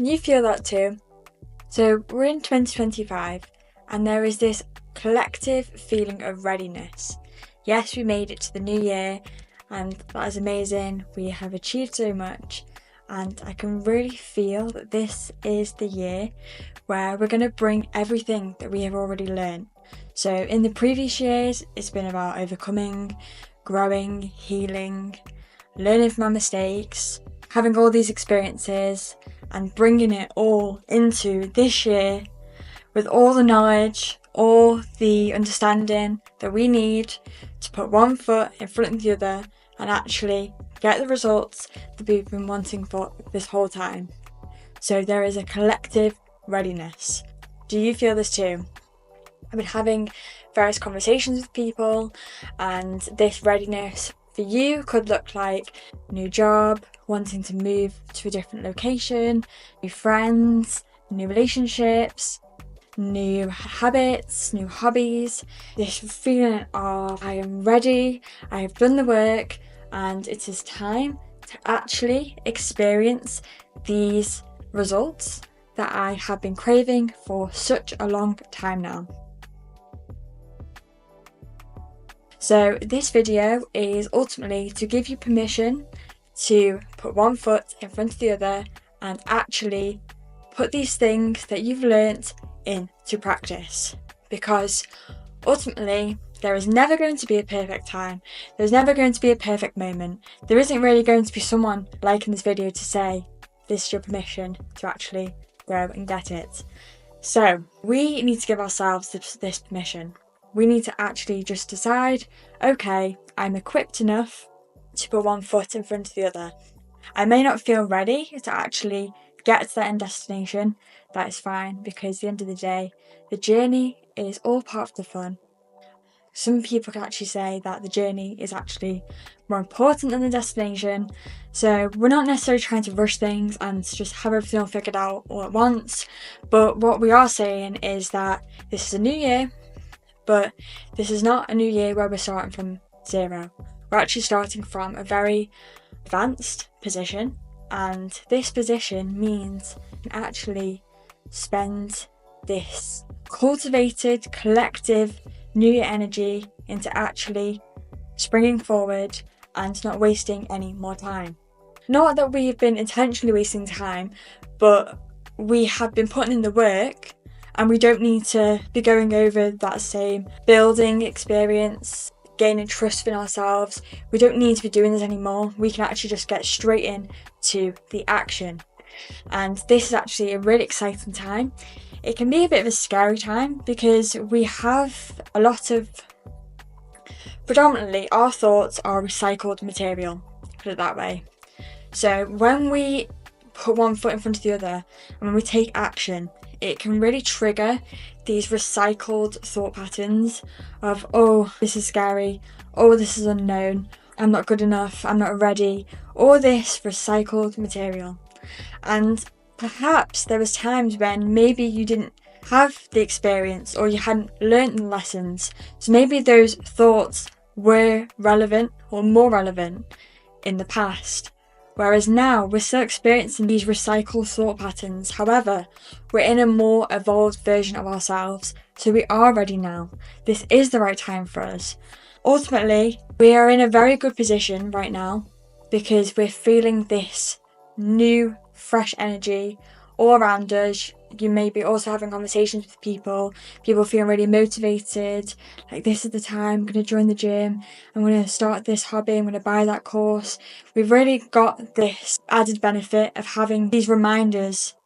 Can you feel that too? So we're in 2025 and there is this collective feeling of readiness. Yes, we made it to the new year and that is amazing. We have achieved so much and I can really feel that this is the year where we're going to bring everything that we have already learned. So in the previous years, it's been about overcoming, growing, healing, learning from our mistakes, having all these experiences and bringing it all into this year with all the knowledge, all the understanding that we need to put one foot in front of the other and actually get the results that we've been wanting for this whole time. So there is a collective readiness. Do you feel this too? I've been having various conversations with people and this readiness for you could look like a new job, wanting to move to a different location, new friends, new relationships, new habits, new hobbies. This feeling of I am ready, I have done the work, and it is time to actually experience these results that I have been craving for such a long time now. So this video is ultimately to give you permission to put one foot in front of the other and actually put these things that you've learnt into practice, because ultimately there is never going to be a perfect time. There's never going to be a perfect moment. There isn't really going to be someone liking this video to say this is your permission to actually grow and get it. So we need to give ourselves this permission. We need to actually just decide, okay, I'm equipped enough to put one foot in front of the other. I may not feel ready to actually get to that end destination. That is fine, because at the end of the day, the journey is all part of the fun. Some people can actually say that the journey is actually more important than the destination. So we're not necessarily trying to rush things and just have everything all figured out all at once. But what we are saying is that this is a new year, but this is not a new year where we're starting from zero. We're actually starting from a very advanced position, and this position means you can actually spend this cultivated collective new year energy into actually springing forward and not wasting any more time. Not that we've been intentionally wasting time, but we have been putting in the work and we don't need to be going over that same building experience, gaining trust in ourselves. We don't need to be doing this anymore. We can actually just get straight into the action. And this is actually a really exciting time. It can be a bit of a scary time because we have a lot of, predominantly our thoughts are recycled material, put it that way. So when we put one foot in front of the other and when we take action, it can really trigger these recycled thought patterns of, oh, this is scary, oh, this is unknown, I'm not good enough, I'm not ready, all this recycled material. And perhaps there was times when maybe you didn't have the experience or you hadn't learnt the lessons, so maybe those thoughts were relevant or more relevant in the past. Whereas now we're still experiencing these recycled thought patterns. However, we're in a more evolved version of ourselves, so we are ready now. This is the right time for us. Ultimately, we are in a very good position right now because we're feeling this new, fresh energy all around us. You may be also having conversations with people feeling really motivated, like this is the time, I'm going to join the gym, I'm going to start this hobby, I'm going to buy that course. We've really got this added benefit of having these reminders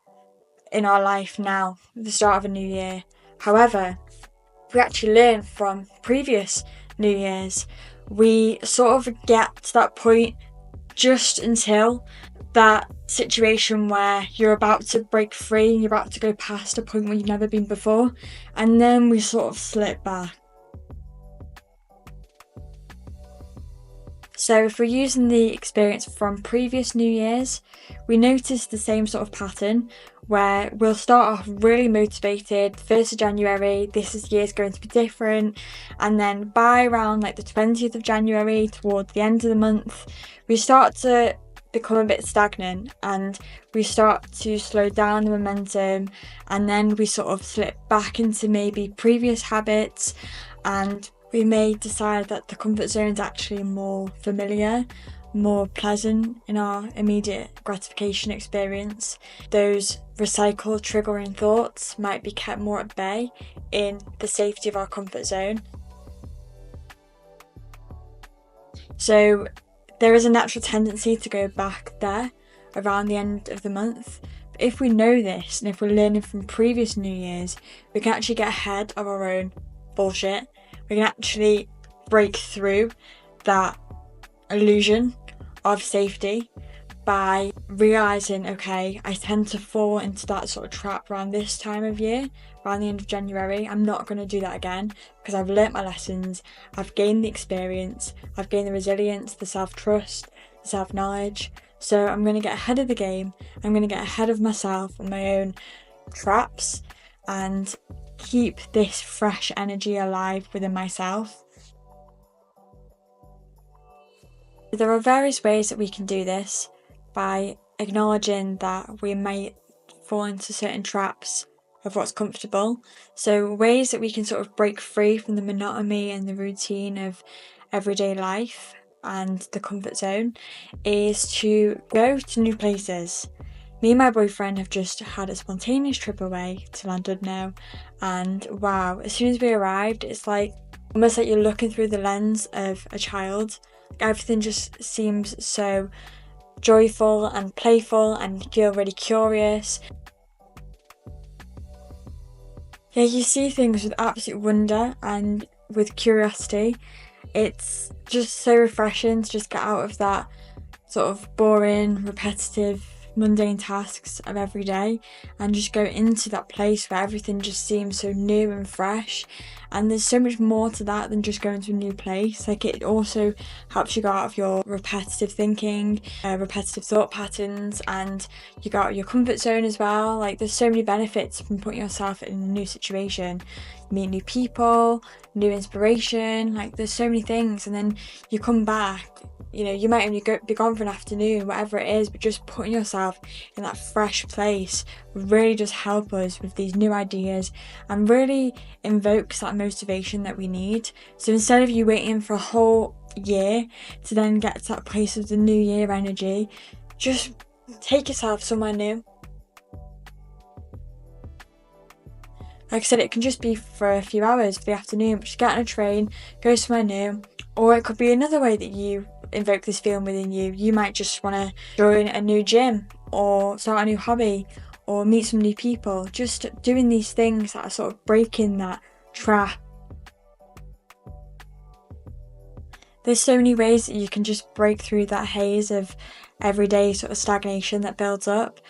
in our life now at the start of a new year. However, we actually learn from previous New Year's. We sort of get to that point just until that situation where you're about to break free, you're about to go past a point where you've never been before, and then we sort of slip back. So if we're using the experience from previous New Year's, we notice the same sort of pattern where we'll start off really motivated, 1st of January, this year's going to be different, and then by around like the 20th of January, towards the end of the month, we start to become a bit stagnant and we start to slow down the momentum, and then we sort of slip back into maybe previous habits, and we may decide that the comfort zone is actually more familiar, more pleasant in our immediate gratification experience. Those recycle triggering thoughts might be kept more at bay in the safety of our comfort zone. So there is a natural tendency to go back there around the end of the month. But if we know this, and if we're learning from previous New Year's, we can actually get ahead of our own bullshit. We can actually break through that illusion of safety by realising, okay, I tend to fall into that sort of trap around this time of year, around the end of January. I'm not going to do that again because I've learnt my lessons, I've gained the experience, I've gained the resilience, the self-trust, the self-knowledge. So I'm going to get ahead of the game, I'm going to get ahead of myself and my own traps and keep this fresh energy alive within myself. There are various ways that we can do this by acknowledging that we might fall into certain traps of what's comfortable. So ways that we can sort of break free from the monotony and the routine of everyday life and the comfort zone is to go to new places. Me and my boyfriend have just had a spontaneous trip away to Llandudno, and wow, as soon as we arrived, it's like almost like you're looking through the lens of a child. Everything just seems so joyful and playful, and you feel really curious. Yeah, you see things with absolute wonder and with curiosity. It's just so refreshing to just get out of that sort of boring, repetitive, mundane tasks of every day and just go into that place where everything just seems so new and fresh. And there's so much more to that than just going to a new place. Like, it also helps you go out of your repetitive thinking, repetitive thought patterns, and you go out of your comfort zone as well. Like, there's so many benefits from putting yourself in a new situation. You meet new people, new inspiration, like there's so many things. And then you come back, you know, you might only be gone for an afternoon, whatever it is, but just putting yourself in that fresh place really does help us with these new ideas and really invokes that motivation that we need. So instead of you waiting for a whole year to then get to that place of the new year energy, just take yourself somewhere new. Like I said, it can just be for a few hours for the afternoon, but just get on a train, go somewhere new. Or it could be another way that you invoke this feeling within you. You might just want to join a new gym or start a new hobby or meet some new people. Just doing these things that are sort of breaking that trap. There's so many ways that you can just break through that haze of everyday sort of stagnation that builds up.